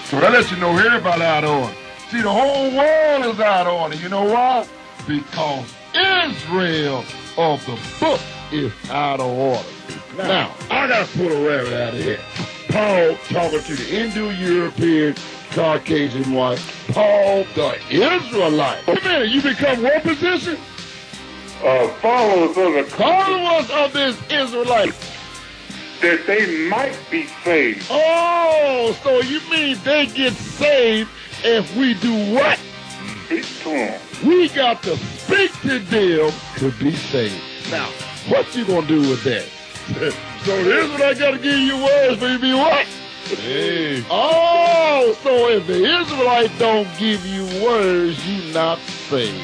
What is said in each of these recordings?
So that lets you know everybody out of order. See, the whole world is out of order. You know why? Because Israel of the book is out of order. Now, I got to pull a rabbit out of here. Paul talking to the Indo-European Caucasian white. Paul the Israelite. Wait a minute, you become what position? Followers of this Israelite. That they might be saved. Oh, so you mean they get saved if we do what? Speak to them. We got to speak to them to be saved. Now, what you gonna do with that? So the Israelite got to give you words for you to be what? Hey. Oh, so if the Israelite don't give you words, you not saved.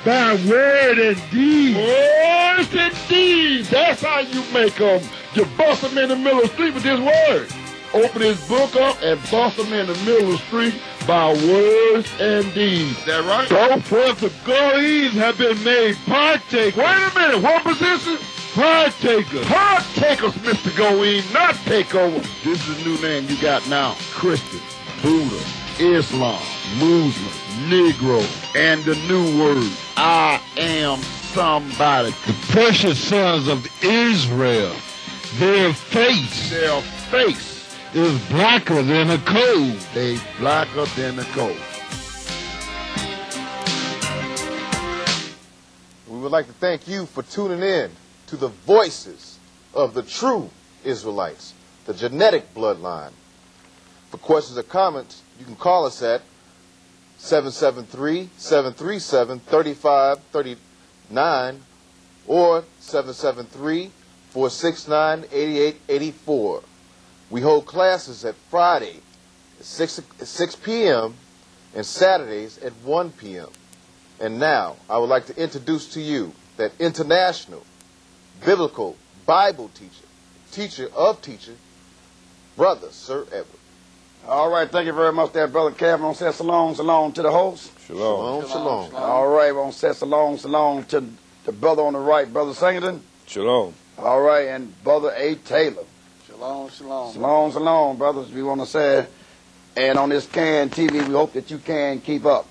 By word and deed. Words and deeds. That's how you make them. You bust them in the middle of the street with this word. Open his book up and bust them in the middle of the street by words and deeds. Is that right? So forth the goyim have been made partakers. Wait a minute. What position? Partakers. Partakers, Mr. Goyim, not takeover. This is a new name you got now. Christian, Buddha, Islam, Muslim, Negro, and the new word, I am somebody. The precious sons of Israel, their face is blacker than a coal. They blacker than a coal. We would like to thank you for tuning in to the voices of the true Israelites, the genetic bloodline. For questions or comments, you can call us at 773-737-3539 or 773-469-8884. We hold classes at Friday at 6 p.m. and Saturdays at 1 p.m. And now, I would like to introduce to you that international biblical Bible teacher of teachers, Brother Sir Edward. All right, thank you very much there, Brother Kevin. We're going to say shalom to the host. Shalom. Shalom. All right, we're going to say shalom to the brother on the right, Brother Singleton. Shalom. All right, and Brother A. Taylor. Shalom, brothers, we want to say. And on this CAN TV, we hope that you can keep up.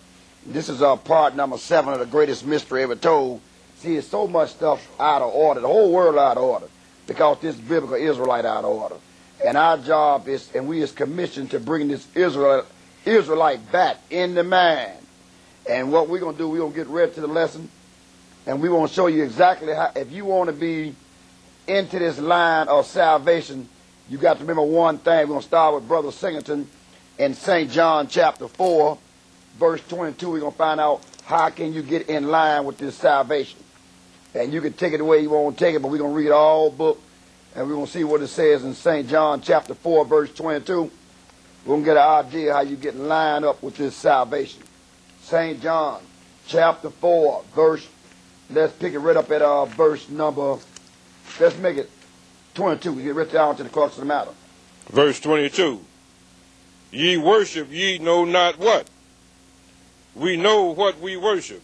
This is our part number 7 of the greatest mystery ever told. See, there's so much stuff out of order, the whole world out of order, because this biblical Israelite out of order. And our job is, and we is commissioned to bring this Israelite back in the man. And what we're going to do, we're going to get ready to the lesson, and we want to show you exactly how, if you want to be into this line of salvation, you got to remember one thing. We're going to start with Brother Singleton in St. John chapter 4, verse 22. We're going to find out how can you get in line with this salvation. And you can take it the way you want to take it, but we're going to read all book, and we're going to see what it says in St. John chapter 4, verse 22. We're going to get an idea how you get lined up with this salvation. St. John chapter 4, verse, let's pick it right up at verse number, let's make it 22. We get right down to the crux of the matter. Verse 22. Ye worship, ye know not what. We know what we worship.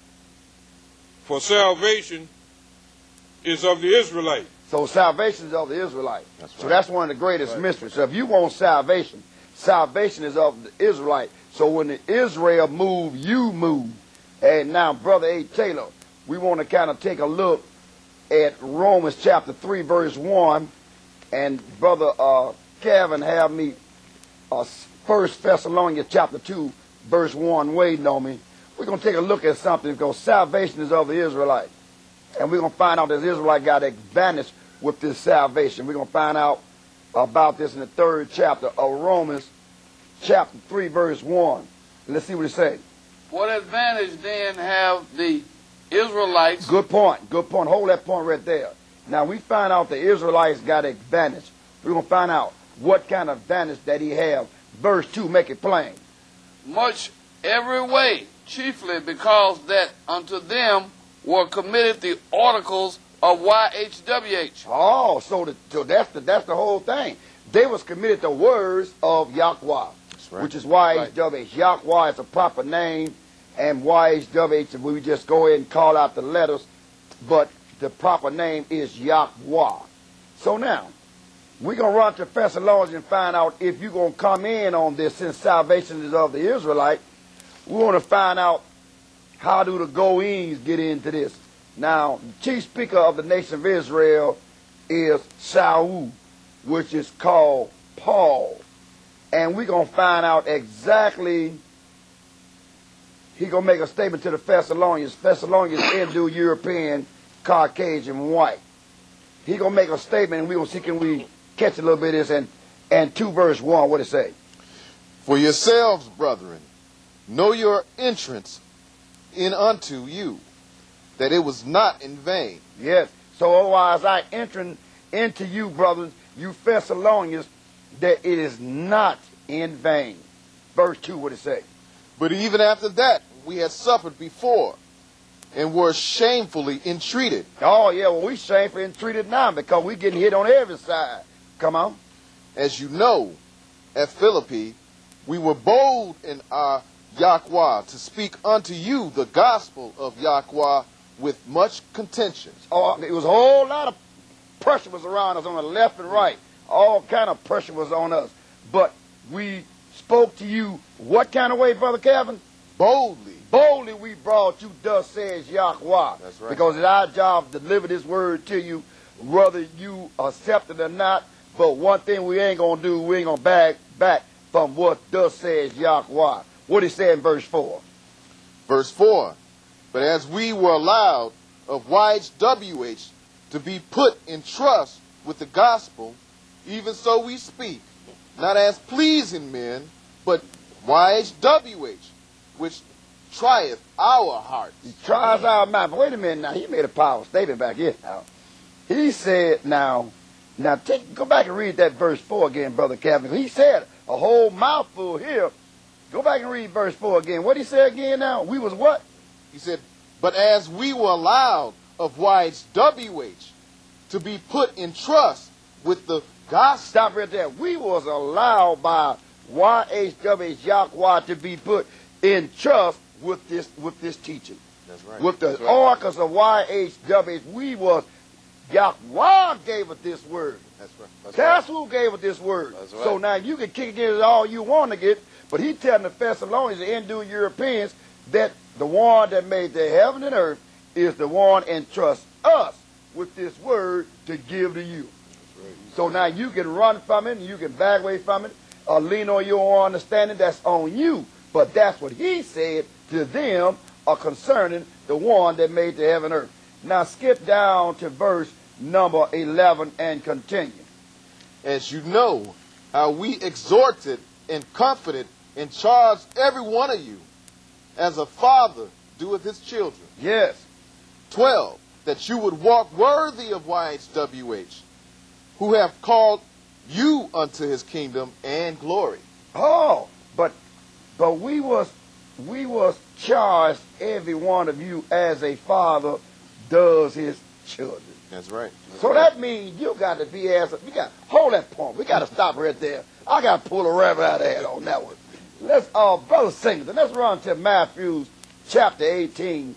For salvation is of the Israelite. So salvation is of the Israelite. That's right. So that's one of the greatest mysteries. So if you want salvation, salvation is of the Israelite. So when the Israel move, you move. And now, Brother A. Taylor, we want to kind of take a look at Romans chapter 3, verse 1. And Brother Kevin have me 1 Thessalonians chapter 2, verse 1 waiting on me. We're going to take a look at something because salvation is of the Israelite. And we're going to find out that the Israelite got advantage with this salvation. We're going to find out about this in the 3rd chapter of Romans chapter 3, verse 1. Let's see what it says. What advantage then have the Israelites? Good point. Good point. Hold that point right there. Now, we find out the Israelites got advantage. We're going to find out what kind of advantage that he have. Verse 2, make it plain. Much every way, chiefly because that unto them were committed the articles of YHWH. Oh, so that's the whole thing. They was committed the words of Yahweh, right. which is YHWH. Right. Yahweh is a proper name, and YHWH, we just go ahead and call out the letters, but the proper name is Yahweh. So now, We're going to run to Thessalonians and find out if you're going to come in on this, since salvation is of the Israelite. We want to find out how do the goings get into this. Now, the chief speaker of the nation of Israel is Saul, which is called Paul. And we're going to find out exactly, he's going to make a statement to the Thessalonians. Thessalonians, Indo-European, Caucasian, white. He's going to make a statement, and we're going to see can we catch a little bit of this. And 2 verse 1, what it say? For yourselves, brethren, know your entrance in unto you, that it was not in vain. Yes. So otherwise I entering into you, brothers, you Thessalonians, that it is not in vain. Verse 2, what it say? But even after that, we had suffered before, and were shamefully entreated. Oh, yeah, well, we shamefully entreated now because we getting hit on every side. Come on. As you know, at Philippi, we were bold in our Yahweh to speak unto you the gospel of Yahweh with much contention. Oh, it was a whole lot of pressure was around us on the left and right. All kind of pressure was on us. But we spoke to you what kind of way, Brother Calvin? Boldly. Boldly we brought you, thus says Yahweh. That's right. Because it's our job to deliver this word to you, whether you accept it or not. But one thing we ain't going to do, we ain't going to back from what thus says Yahweh. What he said in verse 4? Verse 4, but as we were allowed of YHWH to be put in trust with the gospel, even so we speak, not as pleasing men, but YHWH, which trieth our hearts. He tries our mind. Wait a minute now. He made a powerful statement back here now. He said, now go back and read that verse 4 again, Brother Calvin. He said a whole mouthful here. Go back and read verse 4 again. What did he say again now? We was what? He said, but as we were allowed of YHWH to be put in trust with the gospel. Stop right there. We was allowed by YHWH Yahweh to be put in trust with this teaching. That's right. With the oracles of YHWH, we was, Yahweh gave us this word. That's right. That's who gave us this word. That's right. So now you can kick against it all you want to get, but he telling the Thessalonians, the Indo-Europeans, that the one that made the heaven and earth is the one entrusts us with this word to give to you. Right. So now you can run from it, and you can back away from it, or lean on your understanding. That's on you. But that's what he said to them concerning the one that made the heaven and earth. Now skip down to verse number 11 and continue. As you know, how we exhorted and comforted and charged every one of you, as a father doeth his children. Yes. 12, that you would walk worthy of YHWH, who have called you unto his kingdom and glory. Oh, but we was charged, every one of you, as a father does his children. That's right. So that means you got to be hold that point. We got to stop right there. I got to pull a rabbit out of the hat on that one. Let's, Brother Singleton, let's run to Matthew chapter 18,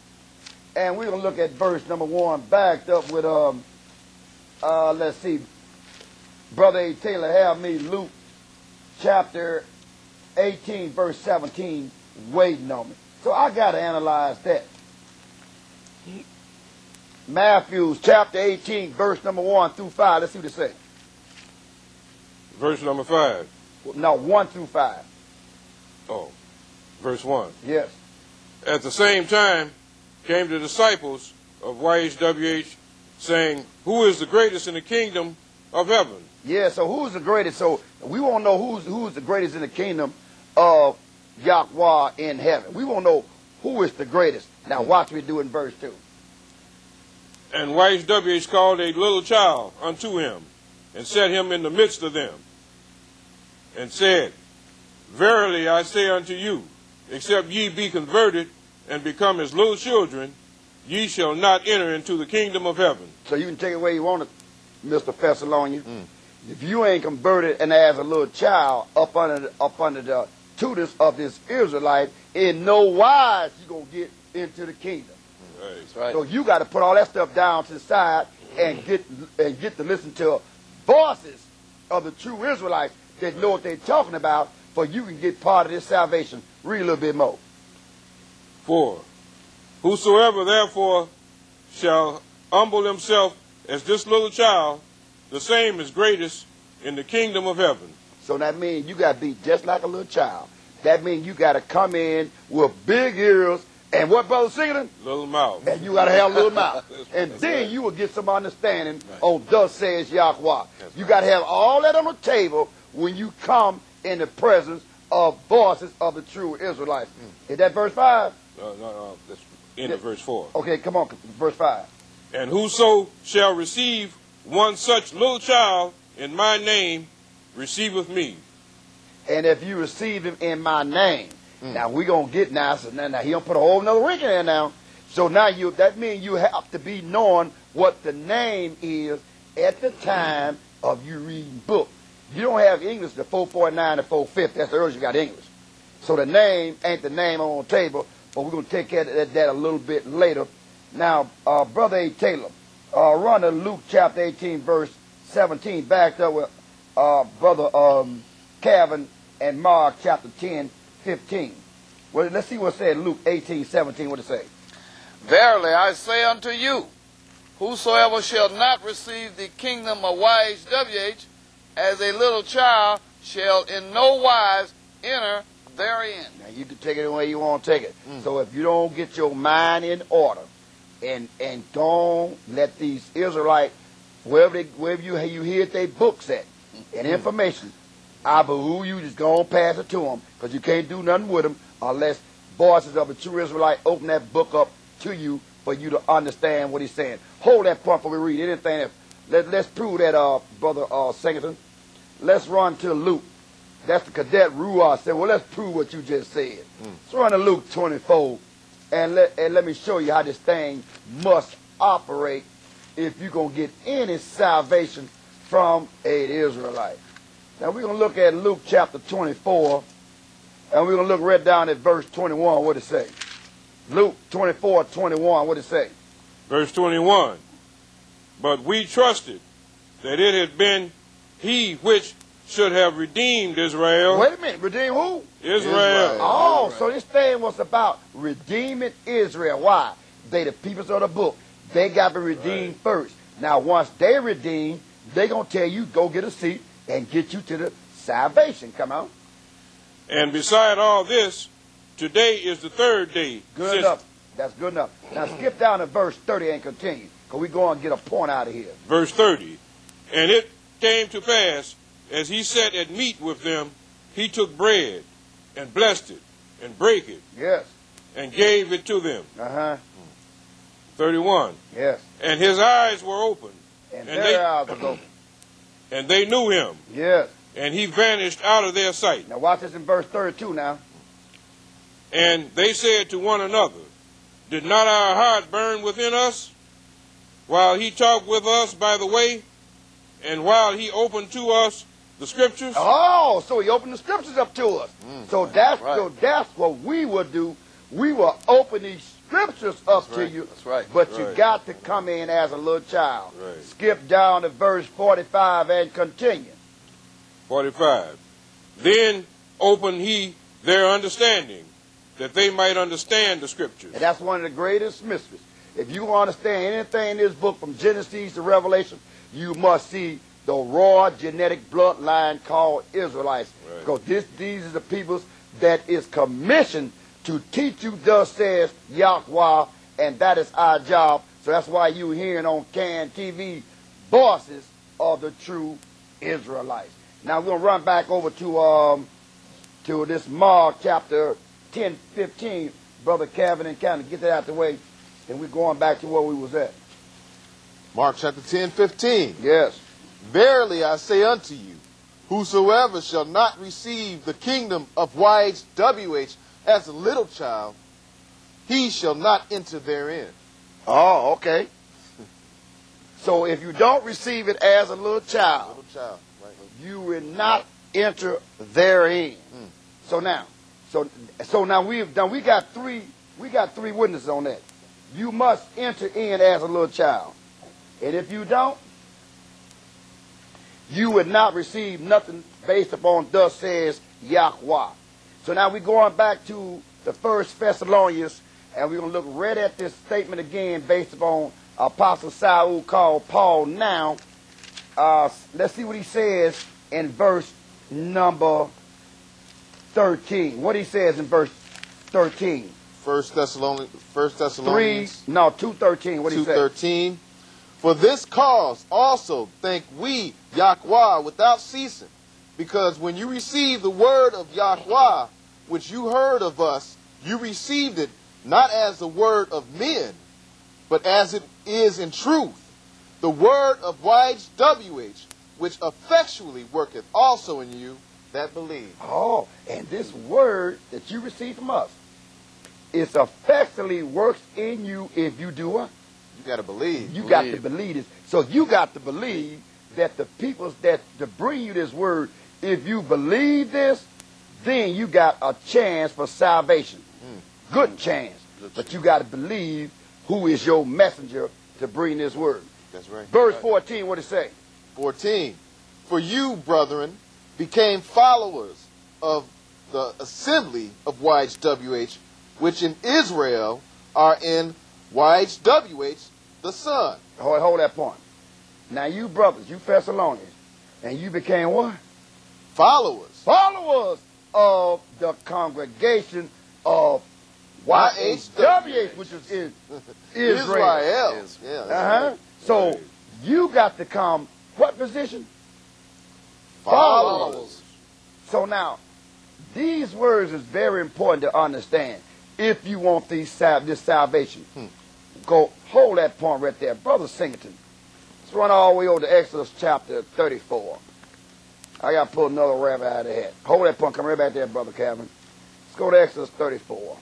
and we're going to look at verse number 1, backed up with, let's see, Brother A. Taylor, have me Luke chapter 18, verse 17, waiting on me. So I got to analyze that. Matthew chapter 18, verse number 1 through 5. Let's see what it says. Verse number 5. No, 1 through 5. Oh, verse 1. Yes. At the same time came the disciples of YHWH, saying, who is the greatest in the kingdom of heaven? Yeah, so who's the greatest? So we won't know who's the greatest in the kingdom of Yahweh in heaven. We won't know who is the greatest. Now watch me do it in verse 2. And YHWH called a little child unto him, and set him in the midst of them, and said, verily I say unto you, except ye be converted and become as little children, ye shall not enter into the kingdom of heaven. So you can take it where you want it, Mr. Thessalonians. If you ain't converted and as a little child up under the tutors of this Israelite, in no wise you gonna get into the kingdom. That's right. So you got to put all that stuff down to the side and get to listen to voices of the true Israelites that know what they're talking about, for you can get part of this salvation. Read a little bit more. 4. Whosoever therefore shall humble himself as this little child, the same is greatest in the kingdom of heaven. So that means you got to be just like a little child. That means you got to come in with big ears and what, Brother Singleton? Little mouth. And you got to have a little mouth. And That's then right. you will get some understanding on thus says Yahweh. You got to have all that on the table when you come in the presence of voices of the true Israelites. Is that verse 5? No, that's end of verse 4. Okay, come on, verse 5. And whoso shall receive one such little child in my name receiveth me. And if you receive him in my name. Now we're going to get now. So now he don't put a whole nother ring in there now. So now that means you have to be knowing what the name is at the time of you reading book. You don't have English to 449 to 450. That's the earliest you got English. So the name ain't the name on the table, but we're going to take care of that a little bit later. Now, Brother A. Taylor, run to Luke chapter 18, verse 17, backed up with Brother Calvin and Mark chapter 10, 15. Well, let's see what it said. Luke 18, 17, what it say? Verily I say unto you, whosoever shall not receive the kingdom of YHWH as a little child shall in no wise enter therein. Now, you can take it the way you want to take it. So if you don't get your mind in order and don't let these Israelites, wherever you hear their books at and information, I behoove you just go on pass it to them, because you can't do nothing with them unless voices of a true Israelite open that book up to you for you to understand what he's saying. Hold that point before we read anything else. Let's prove that, Brother Singleton. Let's run to Luke. That's the cadet Ruah said, well, let's prove what you just said. Let's run to Luke 24, and let me show you how this thing must operate if you're going to get any salvation from an Israelite. Now, we're going to look at Luke chapter 24, and we're going to look right down at verse 21, what it say. Luke 24, 21, what it say? Verse 21. But we trusted that it had been he which should have redeemed Israel. Wait a minute, redeem who? Israel. Oh, so this thing was about redeeming Israel. Why? They the peoples of the book. They got to redeem first. Now, once they redeem, they going to tell you, go get a seat and get you to the salvation. Come on. And beside all this, today is the third day. Good enough. That's good enough. Now skip down to verse 30 and continue, because we're going to get a point out of here. Verse 30. And it came to pass, as he sat at meat with them, he took bread and blessed it and brake it. Yes. And gave it to them. 31. Yes. And his eyes were open. And their eyes were open. And they knew him. Yes. And he vanished out of their sight. Now watch this in verse 32 now. And they said to one another, did not our heart burn within us while he talked with us by the way, and while he opened to us the scriptures? Oh, so he opened the scriptures up to us. So that's what we would do. We will open these scriptures up to you. That's right. But you got to come in as a little child. Right. Skip down to verse 45 and continue. 45. Then opened he their understanding, that they might understand the scriptures. And that's one of the greatest mysteries. If you understand anything in this book from Genesis to Revelation, you must see the raw genetic bloodline called Israelites. Because these are the peoples that is commissioned to teach you thus says Yahweh, and that is our job. So that's why you hearing on CAN TV voices of the true Israelites. Now we're going to run back over to this Mark chapter 10, 15, Brother Calvin, and kind of get that out the way, and we're going back to where we was at. Mark chapter 10, 15. Yes. Verily I say unto you, whosoever shall not receive the kingdom of YHWH as a little child, he shall not enter therein. Oh, okay. So if you don't receive it as a little child, Right. you will not enter therein. So now we got three witnesses on that. You must enter in as a little child. And if you don't, you would not receive nothing based upon thus says Yahweh. So now we're going back to the First Thessalonians, and we're going to look right at this statement again based upon Apostle Saul called Paul now. Let's see what he says in verse number 13. What he says in verse 13. First Thessalonians 2:13. What he says? 2:13. For this cause also thank we Yahweh without ceasing, because when you received the word of Yahweh, which you heard of us, you received it not as the word of men, but as it is in truth, the word of YHWH, which effectually worketh also in you that believe. Oh, and this word that you receive from us, it effectually works in you if you do what? You got to believe. You got to believe this. So you got to believe that the peoples that to bring you this word, if you believe this, then you got a chance for salvation. Good chance. But you got to believe who is your messenger to bring this word. That's right. Verse 14, what it say? 14. For you, brethren, became followers of the assembly of YHWH, which in Israel are in YHWH, the Son. Hold that point. Now you brothers, you Thessalonians, and you became what? Followers. Followers of the congregation of YHWH, which is in Israel. Yeah. So you got to come, what position? Followers. So now, these words is very important to understand if you want this salvation. Go hold that point right there. Brother Singleton, let's run all the way over to Exodus chapter 34. I got to pull another rabbit out of the hat. Hold that point. Come right back there, Brother Calvin. Let's go to Exodus 34.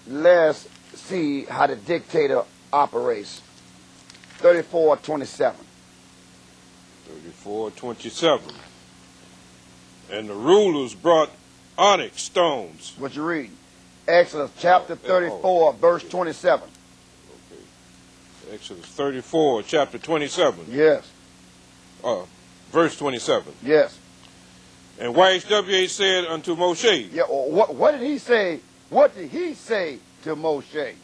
Let's see how the dictator operates. 34:27. 34:27. And the rulers brought onyx stones. What you read? Exodus chapter 34, verse 27. Okay. Exodus 34, chapter 27. Yes. Verse 27. Yes. And YHWH said unto Moshe, Yeah. What did he say? What did he say to Moshe?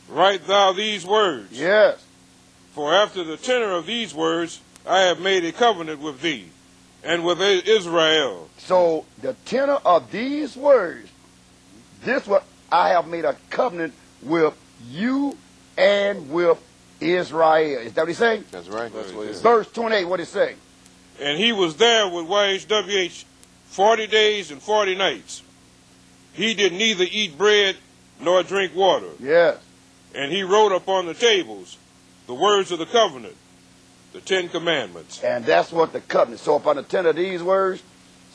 Write thou these words. Yes. For after the tenor of these words, I have made a covenant with thee and with Israel. So the tenor of these words, this what I have made a covenant with you and with Israel. Is that what he's saying? That's right. That's what it is. Verse 28, what it say? And he was there with YHWH 40 days and 40 nights. He did neither eat bread nor drink water. Yes. And he wrote upon the tables the words of the covenant, the 10 Commandments. And that's what the covenant. So upon the tenor of these words,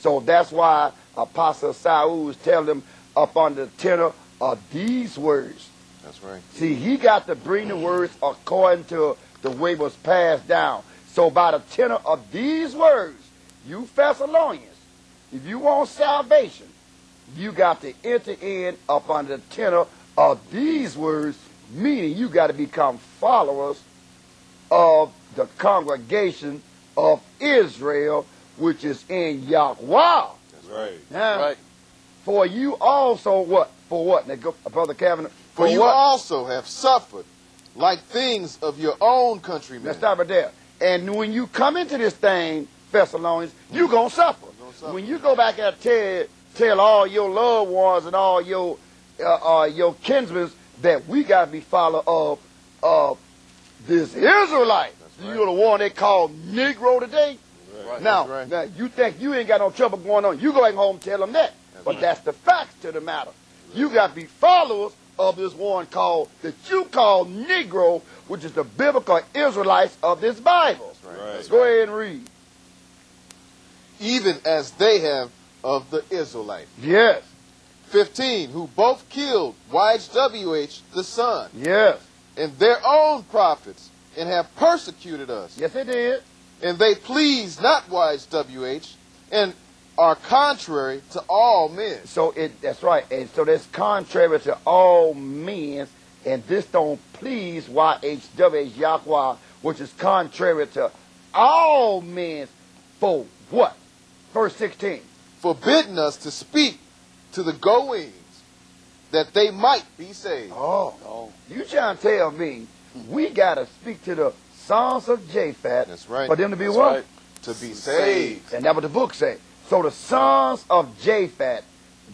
so that's why Apostle Saul is telling them upon the tenor of these words. That's right. See, he got to bring the words according to the way it was passed down. So by the tenor of these words, you Thessalonians, if you want salvation, you got to enter in upon the tenor of these words, meaning you got to become followers of the congregation of Israel, which is in Yahweh. That's right. Now, Right. for you also what? For what? Now, Brother Kavanaugh. For you what? also have suffered like things of your own countrymen. Let's stop right there. And when you come into this thing, Thessalonians, you're going to suffer. When you go back and tell all your loved ones and all your kinsmen that we got to be followers of this Israelite. Right. You're the one they call Negro today. Right. Now, Right. now, you think you ain't got no trouble going on. You go back home and tell them that. But that's the facts to the matter. You got to be followers of this one that you call Negro, which is the biblical Israelites of this Bible. Right. Right. Go ahead and read. Even as they have of the Israelite. Yes. 15, who both killed YHWH the Son Yes. and their own prophets, and have persecuted us. Yes, it did. And they please not YHWH, and are contrary to all men. So that's right. And so that's contrary to all men, and this don't please YHWH Yahweh, which is contrary to all men for what? Verse 16. Forbidding us to speak to the goings, that they might be saved. Oh. You trying to tell me we got to speak to the sons of Japhet That's right. for them to be That's what? right. To be saved. And that's what the book says. So the sons of Japhet,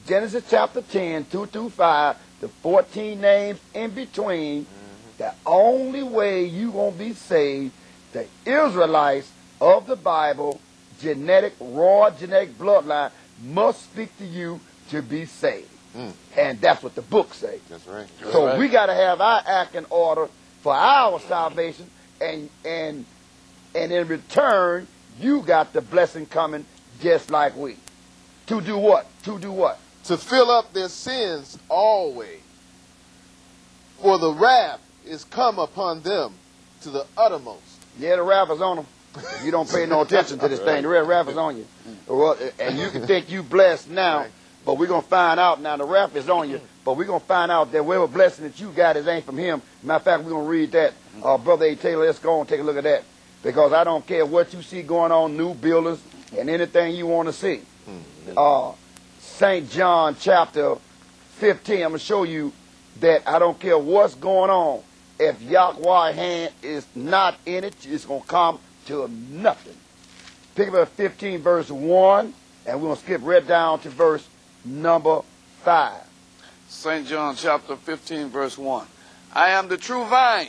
Genesis chapter 10, 2 through 5, the 14 names in between, the only way you going to be saved, the Israelites of the Bible, raw genetic bloodline, must speak to you to be saved. And that's what the book says. That's right. So we got to have our act in order for our salvation, and in return, you got the blessing coming just like we. To do what? To do what? To fill up their sins always. For the wrath is come upon them to the uttermost. Yeah, the wrath is on them. If you don't pay no attention to this thing, the real wrath is on you. And you can think you blessed now, but we're going to find out now the wrath is on you, but we're going to find out that whatever blessing that you got ain't from him. Matter of fact, we're going to read that. Brother A. Taylor, let's go and take a look at that. Because I don't care what you see going on, new buildings, and anything you want to see. St. John chapter 15, I'm going to show you that I don't care what's going on. If Yahweh's hand is not in it, it's going to come to nothing. Pick up 15 verse 1, and we're going to skip right down to verse number 5. St. John chapter 15 verse 1. I am the true vine,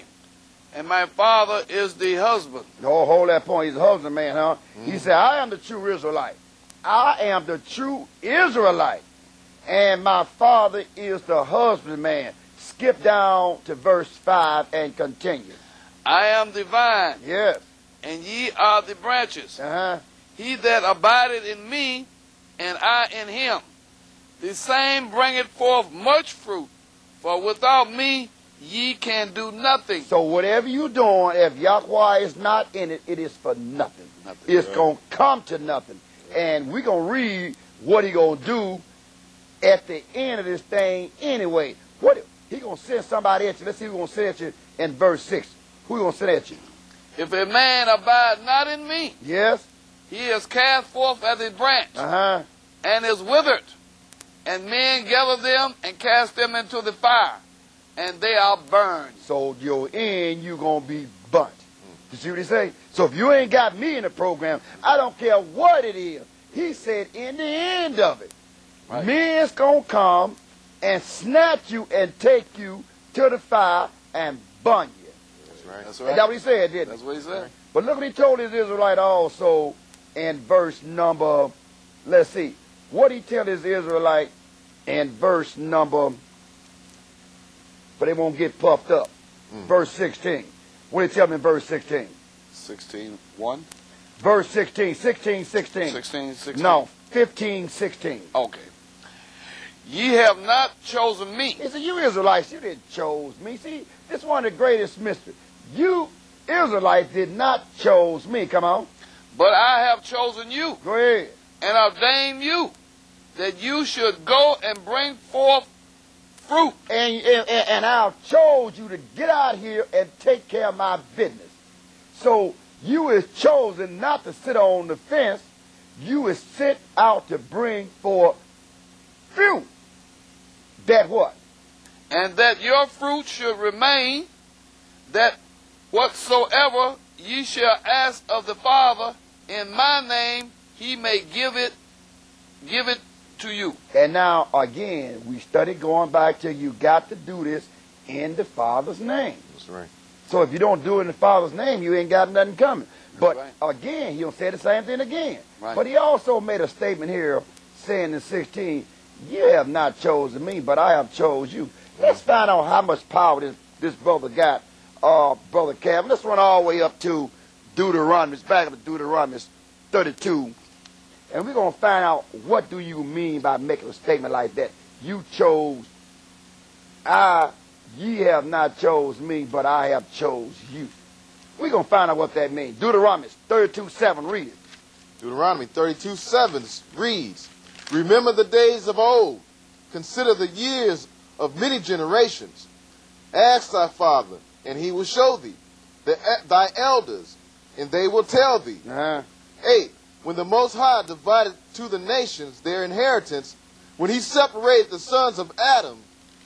and my Father is the husband. Oh, hold that point. He's a husbandman, huh? He said, I am the true Israelite. I am the true Israelite, and my Father is the husbandman. Skip down to verse 5 and continue. I am the vine, Yes. and ye are the branches. Uh-huh. He that abideth in me, and I in him, the same bringeth forth much fruit. For without me ye can do nothing. So whatever you're doing, if Yahweh is not in it, it is for nothing. It's going to come to nothing. And we're going to read what he going to do at the end of this thing anyway. He going to send somebody at you. Let's see who's going to send at you in verse 6. Who going to send at you? If a man abide not in me, Yes? he is cast forth as a branch, Uh-huh. and is withered. And men gather them and cast them into the fire, and they are burned. So your end, you're going to be burnt. You see what he say? So if you ain't got me in the program, I don't care what it is. He said in the end of it, men's going to come and snatch you and take you to the fire and burn you. That's right. That's And that's what he said, didn't That's he? what he said. But look what he told his Israelite also in verse number, let's see. What he tell his Israelite in verse number, but they won't get puffed up. Verse 16. What did he tell them in verse 16? 16:1? Verse 16. 16. 16. No, 15, 16. Okay. Ye have not chosen me. He said, you Israelites, you didn't chose me. See, this is one of the greatest mysteries. You Israelites did not chose me. Come on. But I have chosen you, Go ahead. and ordained you, that you should go and bring forth fruit. And I've chose you to get out here and take care of my business. So you is chosen not to sit on the fence. You is sent out to bring forth fruit. That what? And that your fruit should remain, that whatsoever ye shall ask of the Father in my name, he may give it to you. And now, again, we studied going back to you got to do this in the Father's name. That's right. So if you don't do it in the Father's name, you ain't got nothing coming. But Right. again, he'll say the same thing again. Right. But he also made a statement here saying in 16, you have not chosen me, but I have chose you. Let's find out how much power this brother got, Brother Calvin. Let's run all the way up to Deuteronomy. It's back up to Deuteronomy 32. And we're going to find out what do you mean by making a statement like that. You chose, ye have not chose me, but I have chose you. We're going to find out what that means. Deuteronomy 32:7, read it. Deuteronomy 32:7 reads, remember the days of old. Consider the years of many generations. Ask thy father, and he will show thee. Thy elders, and they will tell thee. 8. When the Most High divided to the nations their inheritance, when he separated the sons of Adam,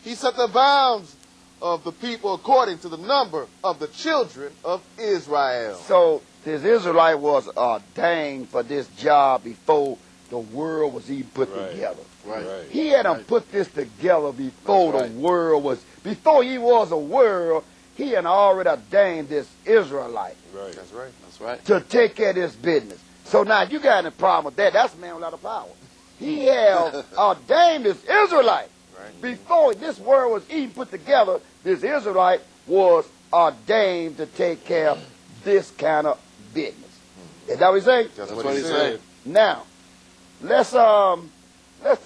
he set the bounds of the people according to the number of the children of Israel. So this Israelite was ordained for this job before the world was even put together. Right. He had to put this together before the world was, before he was a world, he had already ordained this Israelite. Right. That's right. That's right. To take care of this business. So now you got any problem with that, that's a man without a power. He had ordained this Israelite. Right. Before this world was even put together, this Israelite was ordained to take care of this kind of business. Is that what he said? That's what he said. Now, let's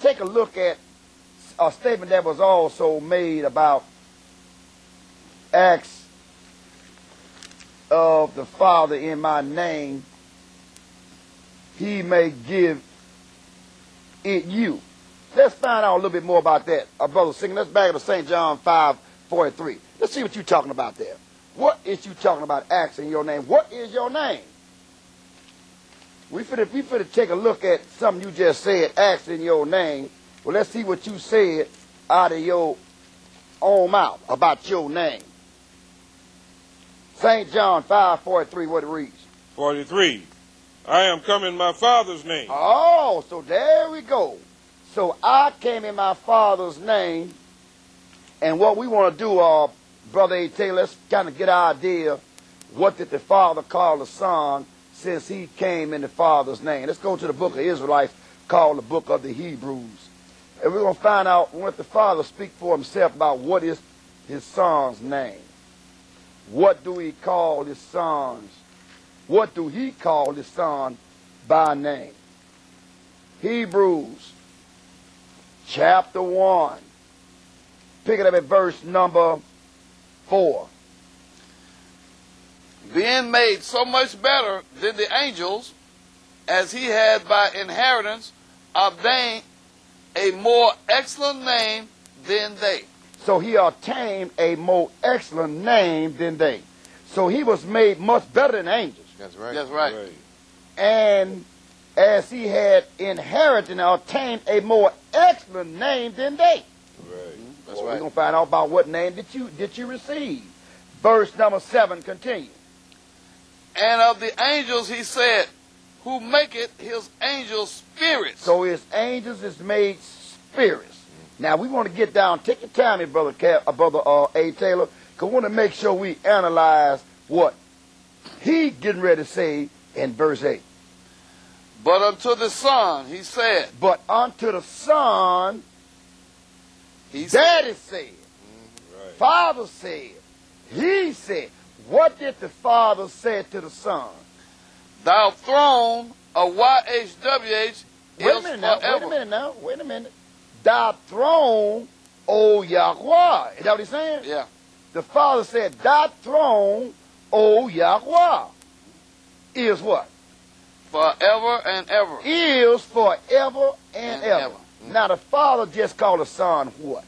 take a look at a statement that was also made about acts of the Father in my name. He may give it you. Let's find out a little bit more about that. Our brother singing. Let's back up to St. John 5:43. Let's see what you're talking about there. What is you talking about acts in your name? What is your name? We finna take a look at something you just said, acts in your name. Well, let's see what you said out of your own mouth about your name. St. John 5:43, what it reads. 43. I am come in my Father's name. Oh, so there we go. So I came in my Father's name, and what we want to do, Brother A. Taylor, let's kind of get an idea, what did the Father call the Son since he came in the Father's name? Let's go to the book of Israelites called the book of the Hebrews. And we're going to find out what the Father speak for himself about what is his Son's name. What do he call his sons? What do he call his Son by name? Hebrews chapter 1. Pick it up at verse number 4. Being made so much better than the angels, as he had by inheritance obtained a more excellent name than they. So he obtained a more excellent name than they. So he was made much better than angels. That's right. That's right. And as he had inherited and obtained a more excellent name than they. That's Well, right. we're going to find out about what name did you receive. Verse number 7, continue. And of the angels he said, who maketh his angels spirits. So his angels is made spirits. Now we want to get down, take your time here, Brother A. Taylor, because we want to make sure we analyze what he getting ready to say in verse 8. But unto the Son he said, But unto the Son, he said, Daddy said, Father said, he said. What did the Father say to the Son? Thou throne of YHWH Wait a is minute forever. wait a minute. Thy throne, O Yahweh. Is that what he's saying? Yeah. The Father said, thy throne, O Yahweh, is what? Forever and ever. Is forever and And ever. ever. Now the Father just called the Son what?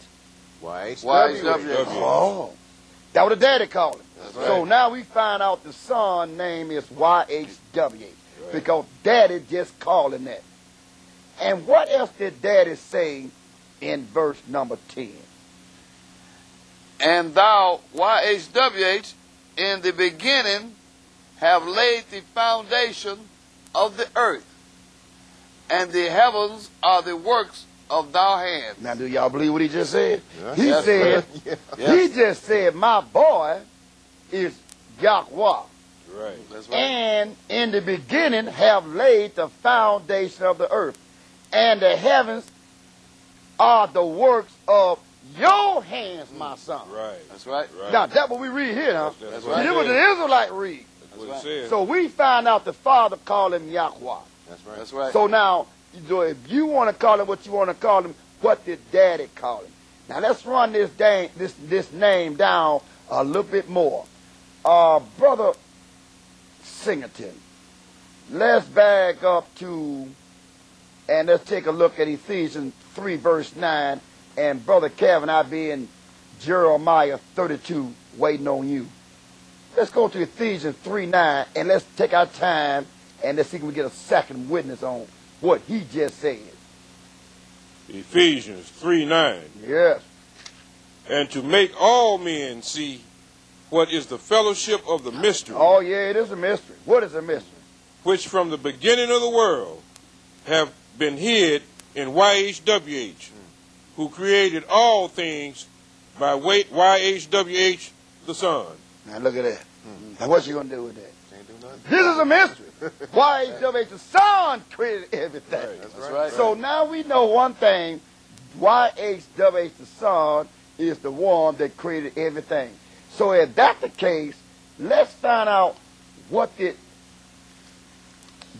YHWH. Oh. That what the Daddy called him. That's So right. now we find out the Son name is YHWH. Because Daddy just called him that. And what else did Daddy say in verse number 10? And thou, YHWH, in the beginning have laid the foundation of the earth, and the heavens are the works of thy hands. Now, do y'all believe what he just said? Yeah. He Yes, said, he just said, my boy is Yahweh. Right. That's right. And in the beginning have laid the foundation of the earth. And the heavens are the works of your hands, my son. Right. That's right. Right. Now, that's what we read here, huh? That's See, right. this was the Israelite read. That's what it says. So we find out the Father called him Yahweh. That's right. That's right. So now, if you want to call him what you want to call him, what did Daddy call him? Now let's run this name down a little bit more. Brother Singleton, let's back up to, and let's take a look at Ephesians 3 verse 9, and Brother Kevin, I'll be in Jeremiah 32 waiting on you. Let's go to Ephesians 3:9 and let's take our time and let's see if we get a second witness on what he just said. Ephesians 3:9. Yes. And to make all men see what is the fellowship of the mystery. Oh, yeah, it is a mystery. What is a mystery? Which from the beginning of the world have been hid in YHWH, who created all things by YHWH the Son. Now look at that. Now what you going to do with that? Can't do nothing. This is a mystery. YHWH the Son created everything. Right. That's right. So now we know one thing. YHWH the Son is the one that created everything. So if that's the case, let's find out what did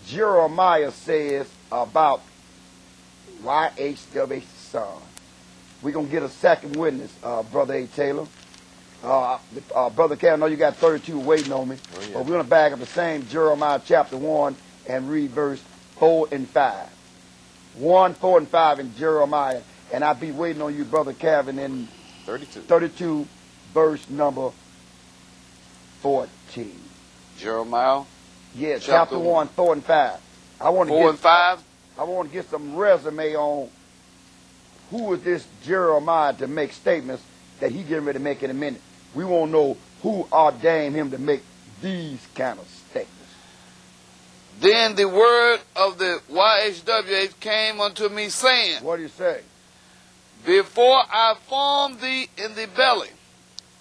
Jeremiah says about YHWH the Son. We're going to get a second witness, Brother A. Taylor. Brother Cal, I know you got 32 waiting on me. Oh, yeah. But we're going to back up the same Jeremiah chapter 1 and read verse 4 and 5. 1, 4, and 5 in Jeremiah. And I'll be waiting on you, Brother Calvin, in 32 verse number 14. Jeremiah Yeah, Chapter chapter 1, 4 and 5. I want to 4 and 5. I want to get some resume on who is this Jeremiah to make statements that he getting ready to make in a minute. We won't know who ordained him to make these kind of statements. Then the word of the YHWH came unto me, saying, What do you say? Before I formed thee in the belly,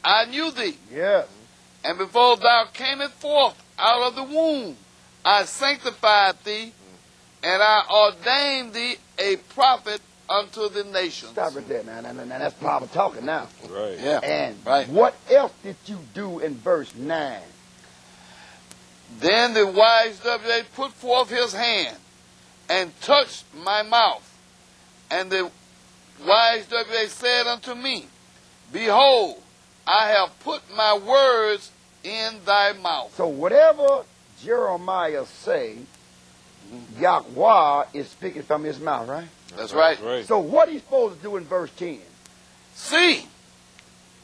I knew thee. Yes. And before thou camest forth out of the womb, I sanctified thee, and I ordained thee a prophet unto the nations. Stop right there. Now, that's proper talking now. Right. Yeah. And Right. what else did you do in verse 9? Then the YHWH put forth his hand and touched my mouth. And the YHWH said unto me, Behold, I have put my words in thy mouth. So whatever Jeremiah say, Yahweh is speaking from his mouth, right? That's right. Right. So what he's supposed to do in verse 10? See,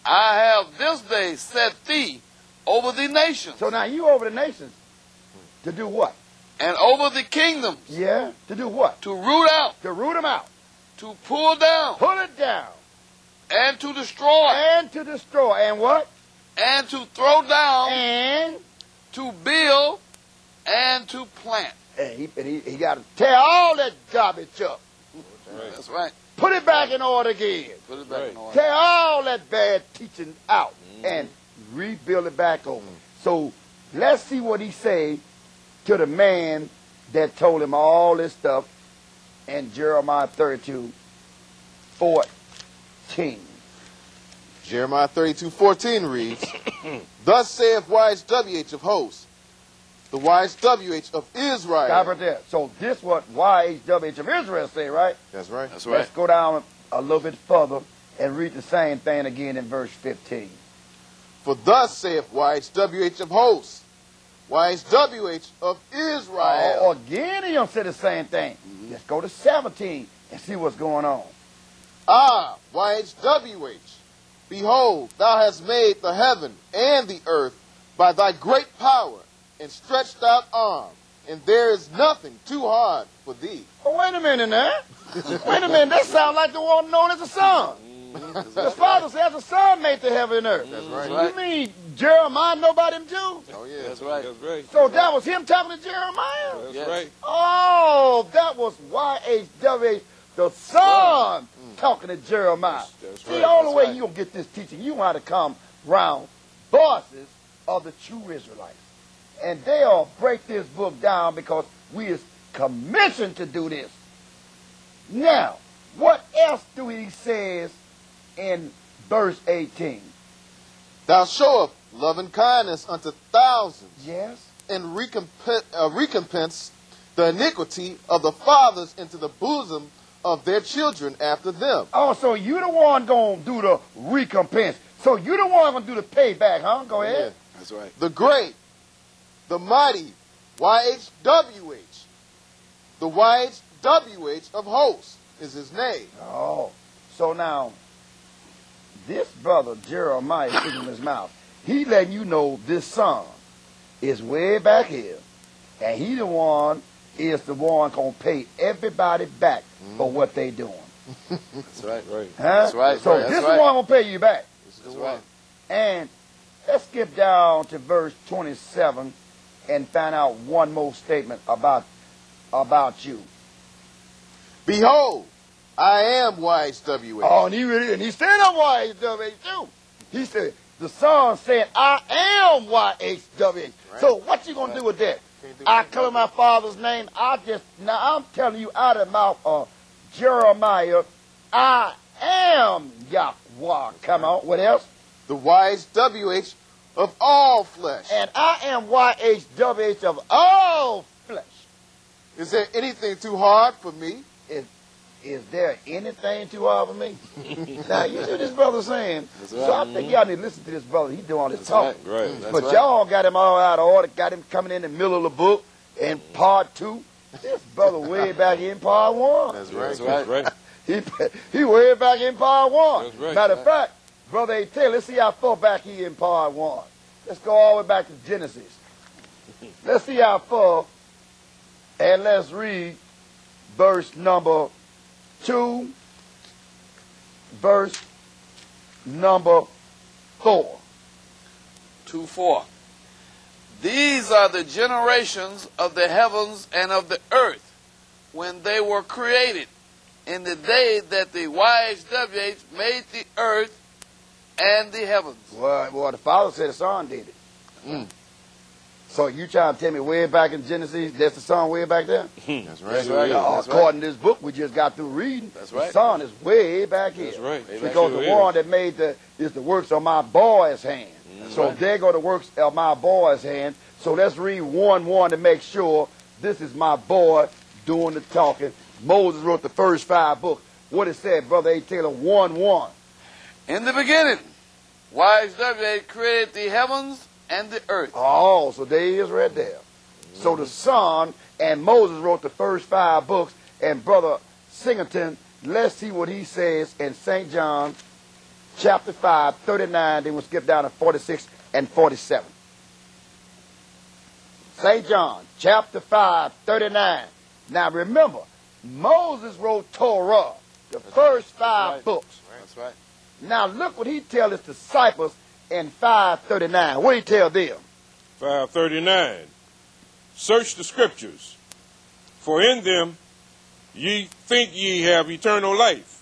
I have this day set thee over the nations, So now you over the nations to do what? and over the kingdoms, Yeah, to do what? to root out, To root them out, to pull down, put it down, and to destroy, and to destroy, and what? and to throw down, And to build, and to plant. he got to tear all that garbage up, Right. That's right. put it back in order again, Put it back Right. in order. tear all that bad teaching out, and rebuild it back over. So let's see what he say to the man that told him all this stuff in Jeremiah 32, 14. Jeremiah 32:14 reads, Thus saith YHWH of hosts, the YHWH of Israel. Stop right there. So this what YHWH of Israel say, right? That's right. That's right. Let's go down a little bit further and read the same thing again in verse 15. For thus saith YHWH of hosts, YHWH of Israel. Again, he don't say the same thing. Let's go to 17 and see what's going on. YHWH, behold, thou hast made the heaven and the earth by thy great power and stretched out arm, and there is nothing too hard for thee. Oh, wait a minute now. Wait a minute. That sounds like the one known as the Son. The Father says the Son made the heaven and earth. That's right. right. You mean Jeremiah know about him too? Oh, yeah. That's right. That's right. So that was him talking to Jeremiah? That's Yes. right. Oh, that was YHWH, the Son, talking to Jeremiah. That's See, right. the only That's way right. you going to get this teaching, you want to come round voices of the true Israelites. And they'll break this book down because we is commissioned to do this. Now, what else do he says in verse 18? Thou showest loving kindness unto thousands, Yes? and recompense the iniquity of the fathers into the bosom of their children after them. Oh, so you the one going to do the recompense. So you the one going to do the payback, huh? Go ahead. That's right. The great, the mighty YHWH, the YHWH of hosts is his name. Oh, so now, this brother Jeremiah speaking from his mouth, he letting you know this son is way back here, and he the one is the one gonna pay everybody back for what they doing. That's right. Right. Huh? That's right. So That's this right. is one gonna pay you back. That's right. And let's skip down to verse 27 and find out one more statement about you. Behold, I am YHWH. Oh, and he said I'm YHWH too. He said, the son said, I am YHWH. Right. So what you gonna do with that? I call my father's name. I'm telling you out of the mouth of Jeremiah, I am Yahweh. Come on, what else? The YHWH of all flesh. And I am YHWH of all flesh. Is there anything too hard for me? Is there anything too hard for me? Now, you see what this brother saying. That's So I right. think y'all need to listen to this brother. He doing all this That's talking. right. Right. That's But right. y'all got him all out of order, got him coming in the middle of the book in part 2. This brother way back in part 1. That's right. That's right. Right. He way back in part 1. That's right. Matter of fact, Brother A. Taylor, let's see how far back he in part 1. Let's go all the way back to Genesis. Let's see how far, and let's read verse number 2, verse number 4. 2:4. These are the generations of the heavens and of the earth when they were created, in the day that the YHWH made the earth and the heavens. Well, the Father said the Son did it. So you trying to tell me way back in Genesis, that's the Son way back there? That's right. That's right. That's right. According to this book we just got through reading, That's the right. Son is way back here. That's right. Because the one that made is the works of my boy's hand. So right. there go the works of my boy's hand. So let's read 1:1 to make sure this is my boy doing the talking. Moses wrote the first 5 books. What it said, Brother A. Taylor, 1:1. In the beginning, YHWH created the heavens and the earth. Oh, so there he is right there. So the Son and Moses wrote the first 5 books. And Brother Singleton, let's see what he says in St. John chapter 5, 39. Then we'll skip down to 46 and 47. St. John chapter 5, 39. Now remember, Moses wrote Torah, the first 5 right. books. That's right. Now look what he tells his disciples in 5:39. What did he tell them? 5:39. Search the scriptures, for in them ye think ye have eternal life,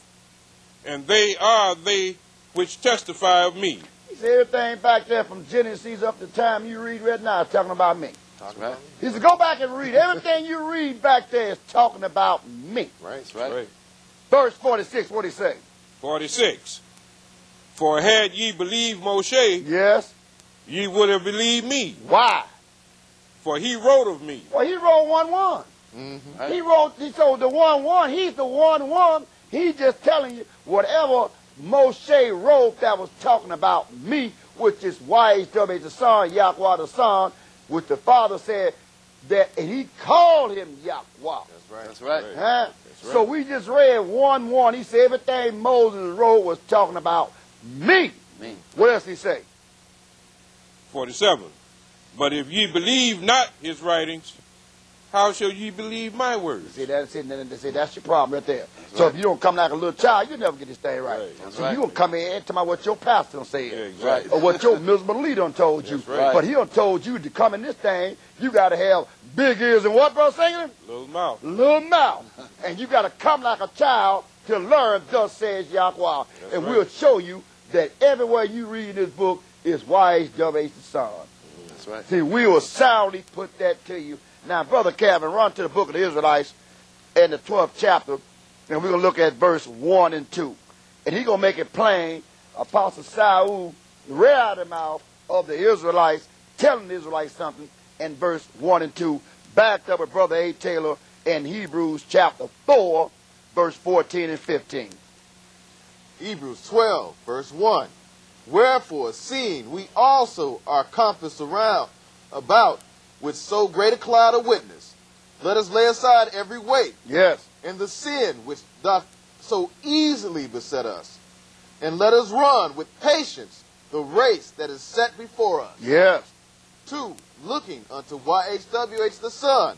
and they are they which testify of me. He said everything back there from Genesis up to the time you read right now is talking about me. That's right. He said, go back and read. Everything you read back there is talking about me. Right. That's right. Verse 46, what did he say? 46. For had ye believed Moshe, Yes. ye would have believed me, Why? for he wrote of me. Well, he wrote 1:1. Right. So the 1:1, he's the 1:1. He's just telling you whatever Moshe wrote that was talking about me, which is YHWH the Son, Yahweh the Son, which the Father said that he called him Yahweh. That's right. That's right. Huh? right. So we just read 1:1. He said everything Moses wrote was talking about me. Me. What else did he say? 47. But if ye believe not his writings, how shall ye believe my words? See, that's your problem right there. So if you don't come like a little child, you never get this thing right. Right. So right. you gonna come in and tell me what your pastor done said. Yeah, exactly. Or what your miserable leader done told you. That's right. But he done told you to come in this thing, you gotta have big ears and what, brother Singleton? Little mouth. Little mouth. And you gotta come like a child to learn, thus says Yahweh. And right. we'll show you that everywhere you read this book is YHWH the Son. That's right. See, we will soundly put that to you. Now, Brother Calvin, run to the book of the Israelites in the 12th chapter, and we're going to look at verse 1 and 2. And he's going to make it plain. Apostle Saul read out of the mouth of the Israelites, telling the Israelites something in verse 1 and 2, backed up with Brother A. Taylor in Hebrews chapter 4, verse 14 and 15. Hebrews 12, verse 1. Wherefore, seeing we also are compassed around about with so great a cloud of witness, let us lay aside every weight Yes. and the sin which doth so easily beset us, and let us run with patience the race that is set before us. Yes. 2, looking unto YHWH the Son,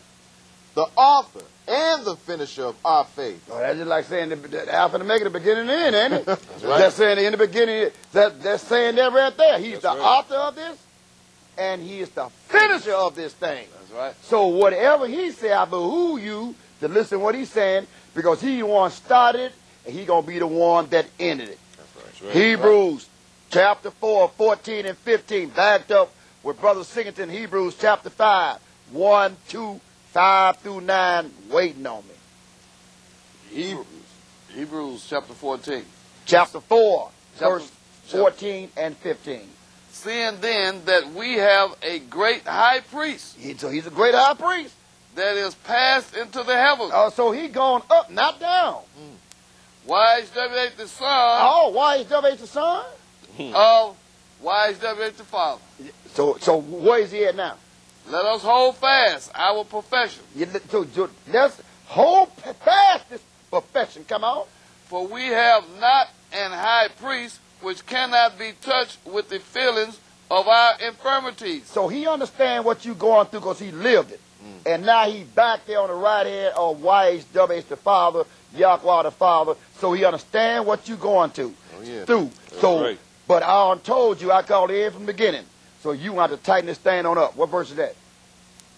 the author and the finisher of our faith. Oh, that's just like saying the Alpha and Omega, the beginning and the end, ain't it? That's right. That's saying in the beginning, that's saying that right there. He's the right. author of this, and he is the finisher of this thing. That's right. So whatever he said, I behoove you to listen to what he's saying, because he the one started, and he going to be the one that ended it. That's right. Hebrews chapter 4, 14 and 15, backed up with Brother Singleton, Hebrews chapter 5, 1, 2, 5 through 9, waiting on me. Hebrews chapter 14. Chapter 4, Chapter- verse 14 and 15. Seeing then that we have a great high priest So he's a great high priest. that is passed into the heavens, So he going up, not down. YHWH the Son Oh, why is WH the son? of YHWH the Father. So where is he at now? Let us hold fast our profession, So let's hold fast this profession. Come on. for we have not an high priest which cannot be touched with the feelings of our infirmities. So he understands what you're going through because he lived it. And now he back there on the right hand of YHWH the Father, Yahweh the Father. So he understands what you're going through. Through. So, right. but I told you, I called it in from the beginning. So you want to tighten this thing on up. What verse is that?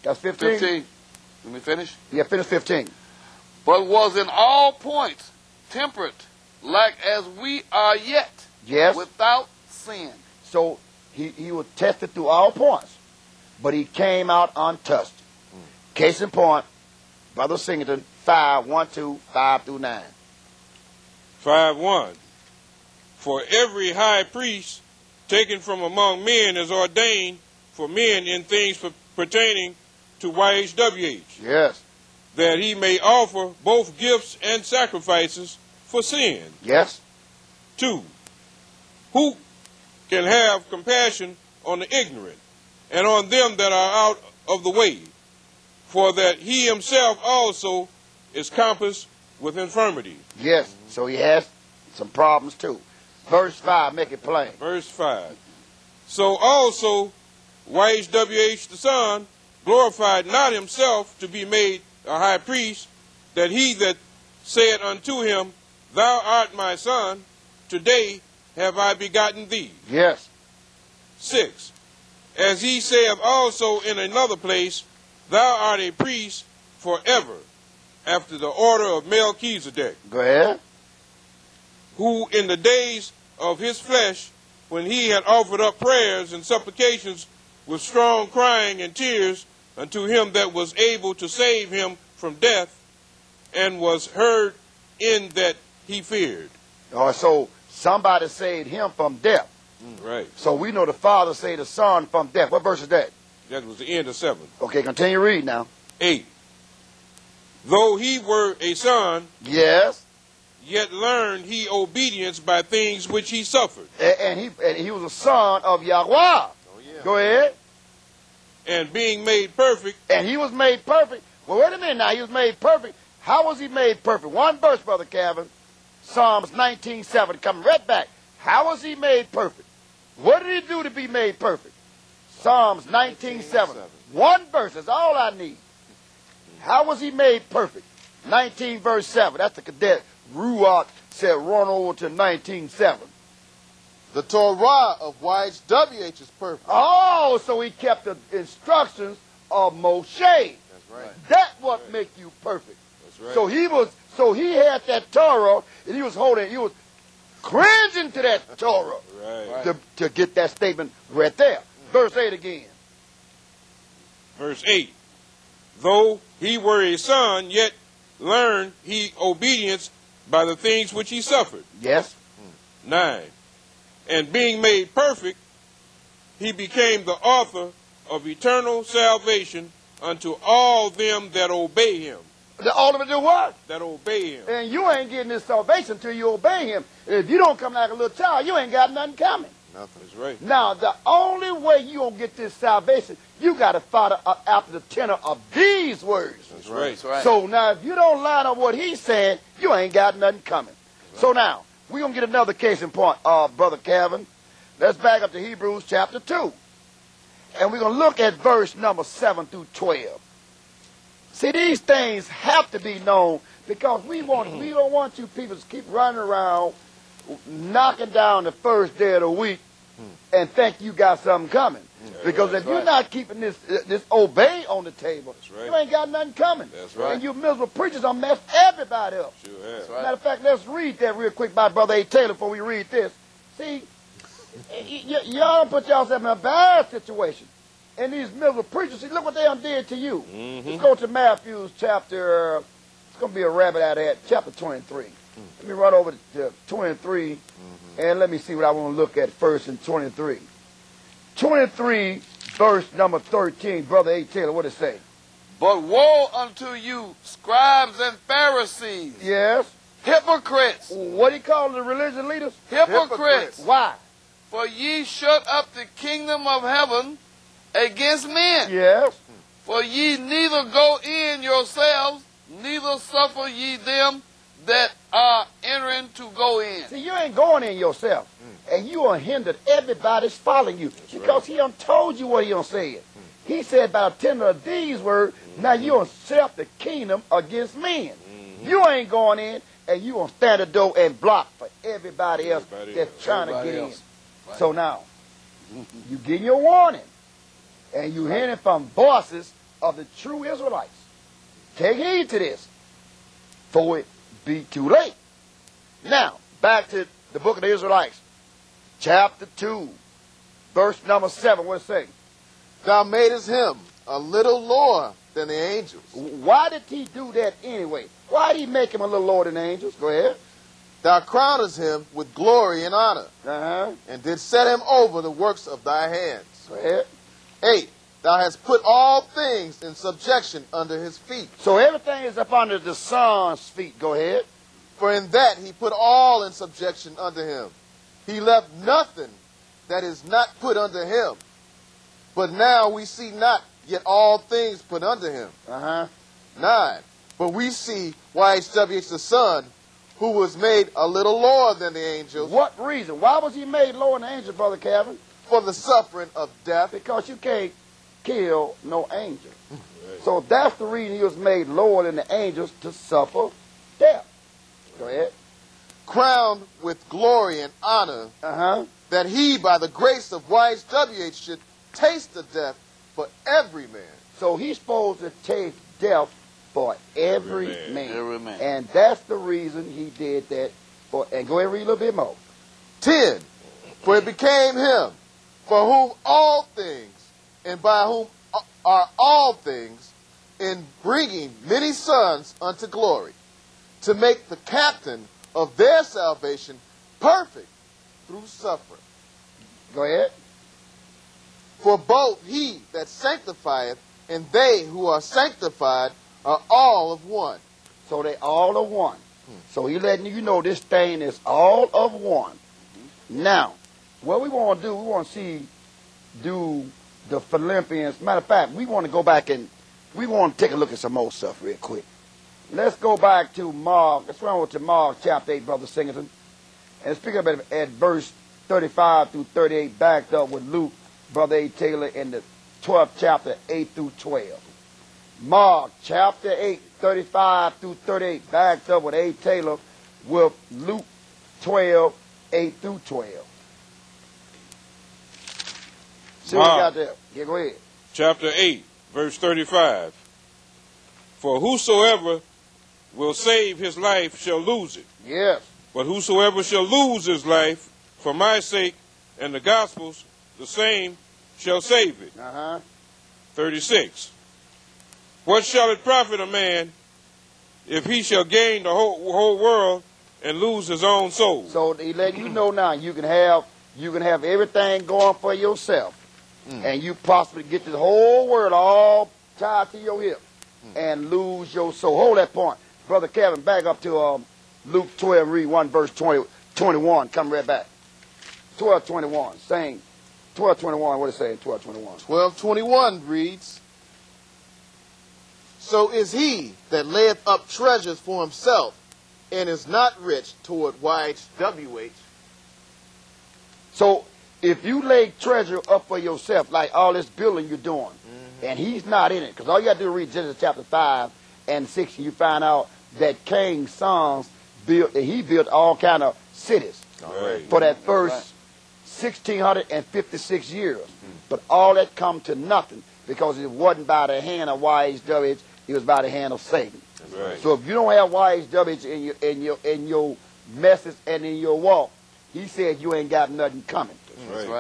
That's 15? 15. Let me finish. Yeah, finish 15. But was in all points temperate, like as we are yet, Yes. without sin. So he was tested through all points, but he came out untouched. Case in point, Brother Singleton, 5, 1, 2, 5 through 9. 5:1. For every high priest taken from among men is ordained for men in things pertaining to YHWH, Yes. that he may offer both gifts and sacrifices for sin. Yes. 2. Who can have compassion on the ignorant and on them that are out of the way, for that he himself also is compassed with infirmity. Yes. So he has some problems too. Verse 5, make it plain. Verse 5. So also YHWH the Son glorified not himself to be made a high priest, that he that said unto him, Thou art my son, today have I begotten thee. Yes. 6. As he saith also in another place, Thou art a priest forever, after the order of Melchizedek, Go ahead. who in the days of his flesh, when he had offered up prayers and supplications with strong crying and tears unto him that was able to save him from death, and was heard in that he feared. So somebody saved him from death. Right. So we know the Father saved the Son from death. What verse is that? That was the end of 7. Okay, continue reading now. 8. Though he were a son, Yes. yet learned he obedience by things which he suffered. And he was a son of Yahweh. Go ahead. And being made perfect, And he was made perfect. Well, wait a minute now. He was made perfect. How was he made perfect? One verse, Brother Calvin. Psalms 19:7. Coming right back. How was he made perfect? What did he do to be made perfect? Psalms 19:7. One verse is all I need. How was he made perfect? 19 verse 7. That's the cadet. Ruach said run over to 19:7. The Torah of YHWH is perfect. Oh, so he kept the instructions of Moshe. That's right. That's what make you perfect. that's right. So he had that Torah, and he was cringing to that Torah Right. to get that statement right there. Verse 8 again. Verse 8. Though he were a son, yet learned he obedience by the things which he suffered. Yes. 9. And being made perfect, he became the author of eternal salvation unto all them that obey him. The ultimate do what? That obey him. And you ain't getting this salvation until you obey him. If you don't come like a little child, you ain't got nothing coming. Nothing. That's right. Now, the only way you gonna get this salvation, you got to follow after the tenor of these words. That's right. That's right. So now, if you don't line up what he's saying, you ain't got nothing coming. So now, we're going to get another case in point, Brother Calvin. Let's back up to Hebrews chapter 2. And we're going to look at verse number 7 through 12. See, these things have to be known because we don't want you people to keep running around knocking down the first day of the week and think you got something coming. Because if you're not keeping this obey on the table, you ain't got nothing coming. That's right. And you miserable preachers are messed everybody up. Sure have. Matter of fact, let's read that real quick by Brother A. Taylor before we read this. See, y'all put yourself in a bad situation. And these miserable preachers, see, look what they done did to you. Let's go to Matthew's chapter, it's going to be a rabbit out of that, chapter 23. Let me run over to 23, and let me see what I want to look at first in 23. 23, verse number 13, Brother A. Taylor, what does it say? But woe unto you, scribes and Pharisees, Yes. hypocrites, What he call the religious leaders? hypocrites, Why? for ye shut up the kingdom of heaven against men. Yes. For ye neither go in yourselves, neither suffer ye them that are entering to go in. See, you ain't going in yourself. And you are hindered. Everybody's following you. Because he done told you what he done said. He said, by the tender of these words, now you done set up the kingdom against men. You ain't going in, and you gonna stand at the door and block for everybody else that's trying to get in. So now, you getting your warning. And you hearing it from voices of the true Israelites. Take heed to this, for it be too late. Now, back to the book of the Israelites, chapter 2, verse number 7. What does it say? Thou madest him a little lower than the angels. Why did he do that anyway? Why did he make him a little lower than the angels? Go ahead. Thou crownest him with glory and honor, and did set him over the works of thy hands. Go ahead. 8. Thou hast put all things in subjection under his feet. So everything is up under the Son's feet. Go ahead. For in that he put all in subjection under him. He left nothing that is not put under him. But now we see not yet all things put under him. 9. But we see YHWH the Son, who was made a little lower than the angels. What reason? Why was he made lower than the angels, Brother Calvin? For the suffering of death. Because you can't kill no angel. So that's the reason he was made lower than the angels, to suffer death. Go ahead. Crowned with glory and honor, that he, by the grace of YHWH, should taste the death for every man. So he's supposed to taste death for every man. Every man. And that's the reason he did that. And go ahead and read a little bit more. 10. For it became him, for whom all things, and by whom are all things, in bringing many sons unto glory, to make the captain of their salvation perfect through suffering. Go ahead. For both he that sanctifieth and they who are sanctified are all of one. So they all are one. So he letting you know this thing is all of one. Now, what we want to do, we want to do the Philippians. Matter of fact, we want to go back and we want to take a look at some more stuff real quick. Let's go back to Mark. Let's run over to Mark chapter 8, Brother Singleton. And let's pick up at verse 35 through 38, backed up with Luke, Brother A. Taylor, in the 12th chapter, 8 through 12. Mark chapter 8, 35 through 38, backed up with A. Taylor with Luke 12, 8 through 12. See what we got there. Yeah, go ahead. Chapter 8, verse 35. For whosoever will save his life shall lose it. Yes. But whosoever shall lose his life for my sake and the gospel's, the same shall save it. 36. What shall it profit a man if he shall gain the whole world and lose his own soul? So he letting you know now you can have everything going for yourself, and you possibly get this whole world all tied to your hip and lose your soul. Hold that point. Brother Kevin, back up to Luke 12, read 1 verse 21. Come right back. 12:21. Same. 12:21. What does it say in 12:21? 12:21 reads, So is he that layeth up treasures for himself and is not rich toward YHWH. So if you lay treasure up for yourself, like all this building you're doing, and he's not in it, because all you got to do is read Genesis chapter 5 and 6, and you find out that King's sons he built all kind of cities for that first 1,656 years. But all that come to nothing because it wasn't by the hand of YHWH, it was by the hand of Satan. So if you don't have YHWH in your message and in your walk, he said you ain't got nothing coming.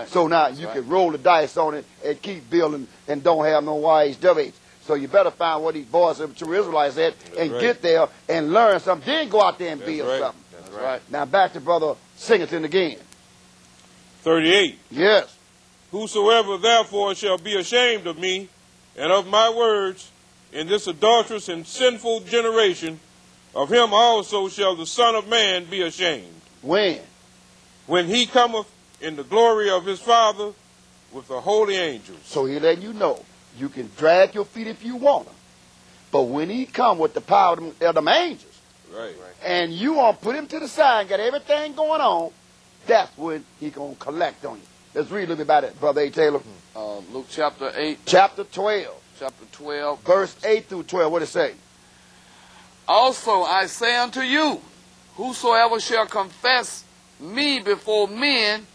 So now you can roll the dice on it and keep building and don't have no YHWH. So you better find what these boys of the true Israelites at and get there and learn something. Then go out there and build something. That's right. Now back to Brother Singleton again. 38. Yes. Whosoever therefore shall be ashamed of me and of my words in this adulterous and sinful generation, of him also shall the Son of Man be ashamed. When? When he cometh in the glory of his Father with the holy angels. So he letting you know, you can drag your feet if you want to. But when he come with the power of them angels, and you want to put him to the side and got everything going on, that's when he going to collect on you. Let's read a little bit about it, Brother A. Taylor. Luke chapter 8. Chapter 12. Chapter 12. Verse 8 through 12. What it say? Also I say unto you, whosoever shall confess me before men,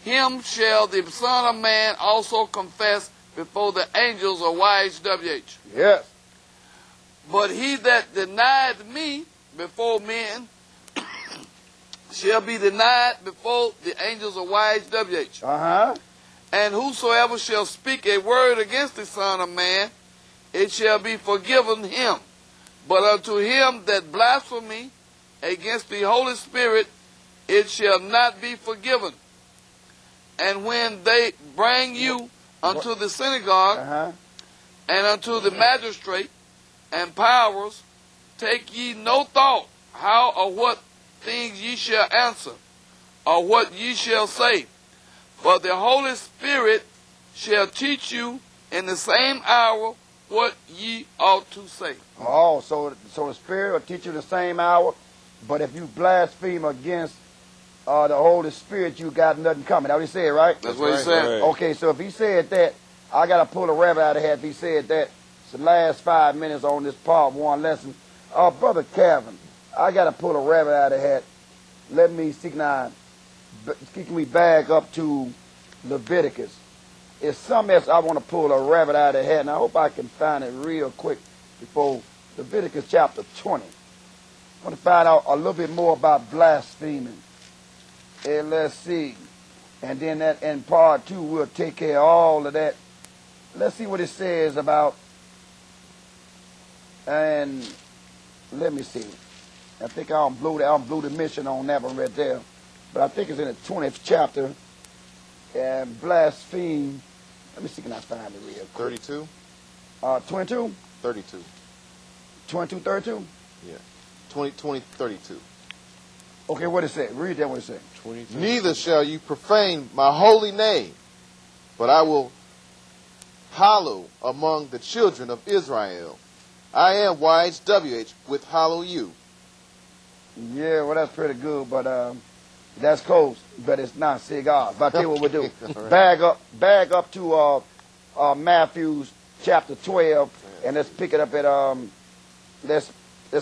him shall the Son of Man also confess before the angels of YHWH. Yes. But he that denied me before men shall be denied before the angels of YHWH. And whosoever shall speak a word against the Son of Man, it shall be forgiven him. But unto him that blasphemy against the Holy Spirit, it shall not be forgiven. And when they bring you unto the synagogue and unto the magistrate and powers, take ye no thought how or what things ye shall answer, or what ye shall say. For the Holy Spirit shall teach you in the same hour what ye ought to say. Oh, so the Spirit will teach you the same hour, but if you blaspheme against the Holy Spirit, you got nothing coming. That's what he said, right? That's what he said. Okay, so if he said that, I got to pull a rabbit out of the hat if he said that. It's the last 5 minutes on this part 1 lesson. Brother Calvin, I got to pull a rabbit out of the hat. Let me see now. Can we back up to Leviticus? It's something else I want to pull a rabbit out of the hat, and I hope I can find it real quick before Leviticus chapter 20. I want to find out a little bit more about blaspheming. And let's see. And then that in part 2, we'll take care of all of that. Let's see what it says about, and let me see. I think I'll blow the mission on that one right there. But I think it's in the 20th chapter. And blaspheme. Let me see, can I find it real quick? 32? 22? 32. 22, 32? Yeah. 20, 32. Okay, what it say? Read that what it say. Neither shall you profane my holy name, but I will hallow among the children of Israel. I am YHWH with hallow you. Yeah, well, that's pretty good, but that's close, but it's not cigar. But I tell you what we'll do. Right. Bag up to Matthew chapter 12, and let's pick it up at let's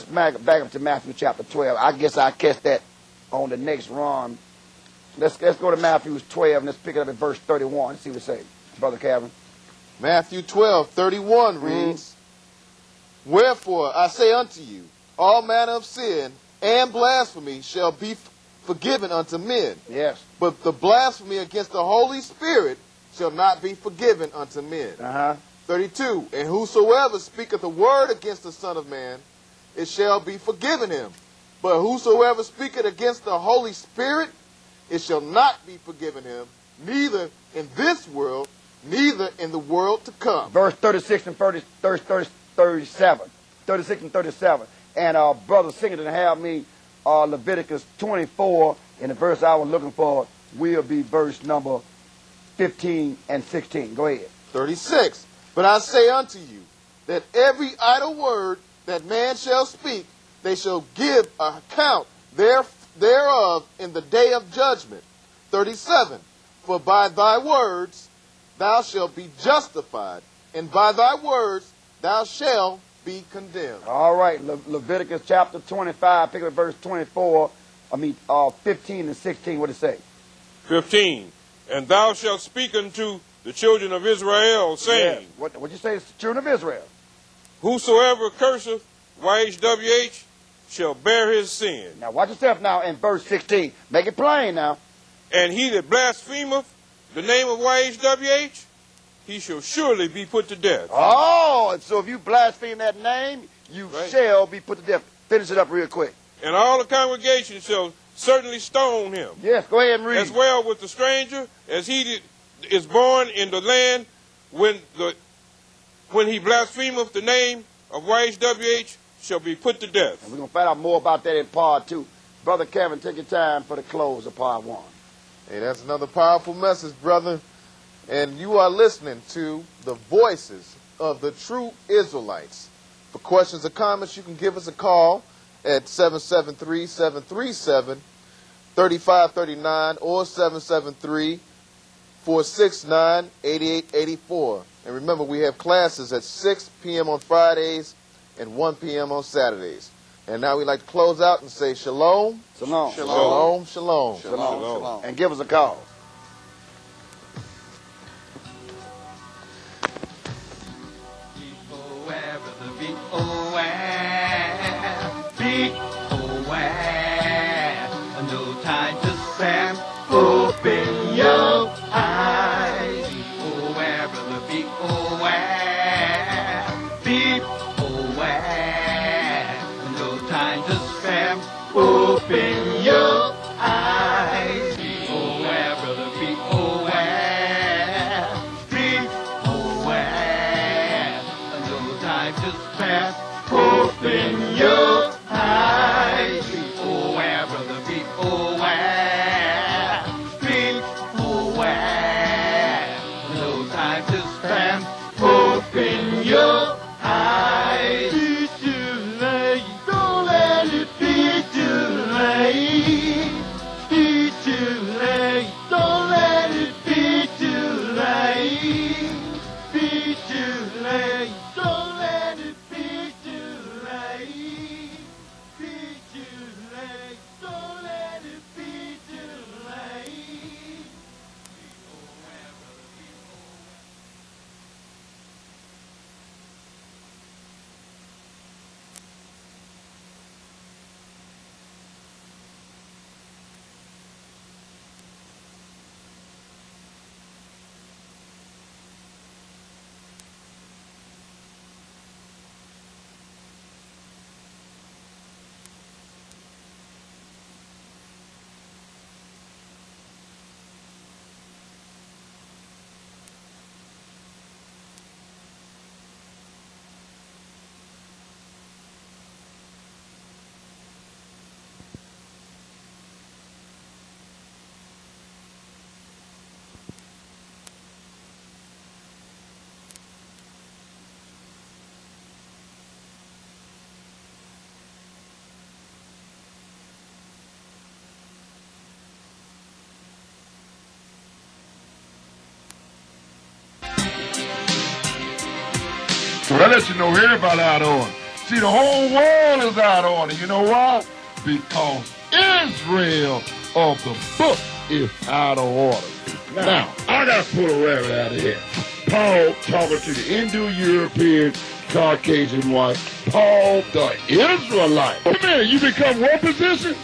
back up to Matthew chapter 12. I guess I'll catch that on the next run. Let's go to Matthew 12 and let's pick it up at verse 31. Let's see what it says, Brother Calvin. Matthew 12:31 reads, Wherefore I say unto you, all manner of sin and blasphemy shall be forgiven unto men. Yes. But the blasphemy against the Holy Spirit shall not be forgiven unto men. 32. And whosoever speaketh a word against the Son of Man, it shall be forgiven him. But whosoever speaketh against the Holy Spirit, it shall not be forgiven him, neither in this world, neither in the world to come. Verse 36 and 37. 36 and 37. And Brother Singleton have me Leviticus 24, and the verse I was looking for will be verse number 15 and 16. Go ahead. 36. But I say unto you, that every idle word that man shall speak, they shall give account thereof in the day of judgment. 37. For by thy words thou shalt be justified, and by thy words thou shalt be condemned. All right, Leviticus chapter 25, pick up verse 24, 15 and 16, what it say? 15. And thou shalt speak unto the children of Israel, saying, yeah. What you say is the children of Israel? Whosoever curseth, YHWH, shall bear his sin. Now watch yourself now in verse 16. Make it plain now. And he that blasphemeth the name of YHWH, he shall surely be put to death. Oh, and so if you blaspheme that name, you shall be put to death. Finish it up real quick. And all the congregation shall certainly stone him. Yes, go ahead and read. As well with the stranger, as he that is born in the land, when he blasphemeth the name of YHWH, shall be put to death. And we're going to find out more about that in part 2. Brother Kevin, take your time for the close of part 1. Hey, that's another powerful message, brother. And you are listening to the voices of the true Israelites. For questions or comments, you can give us a call at 773-737-3539 or 773-469-8884. And remember, we have classes at 6 p.m. on Fridays and 1 p.m. on Saturdays. And now we'd like to close out and say shalom. Shalom. Shalom. Shalom. Shalom. Shalom. And give us a call. Be aware, no time to spam. Open your eyes. Be aware, brother, be aware. Be aware, no time to spam. Open your eyes. Be aware, brother, be aware. Be aware, no time to spam. Open your eyes. Be aware, brother, be aware. Be aware. No time to spam. Open your eyes. Be too late. Don't let it be too late. Be too late. Don't let it be too late. Be too late. Don't let it be too late. Be too late. Don't let it be too late. Be aware, brother, be aware. So I let you know everybody out of order. See, the whole world is out of order. You know why? Because Israel of the book is out of order. Now, I got to pull a rabbit out of here. Paul talking to the Indo-European Caucasian white. Paul the Israelite. Wait a minute, you become what position?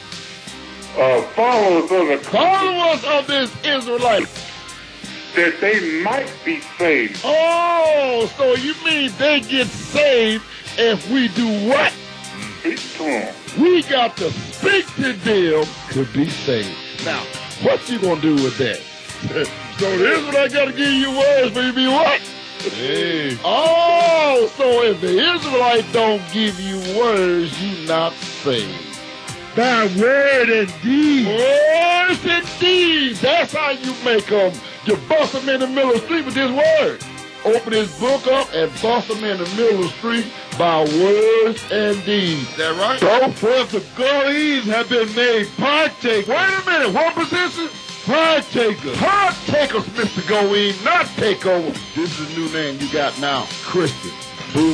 Followers of the Followers of this Israelite. that they might be saved. Oh, so you mean they get saved if we do what? Speak to them. We got to speak to them to be saved. Now, what you gonna do with that? So the Israelite got to give you words for you to be what? Hey. Oh, so if the Israelite don't give you words, you not saved. By word and deed. Words and deeds. That's how you make them. You bust them in the middle of the street with this word. Open this book up and bust them in the middle of the street by words and deeds. Is that right? So for the Goyim have been made partakers. Wait a minute, what position? Partakers. Partakers, Mr. Goeen, not takeover. This is the new name you got now, Christian. Boo.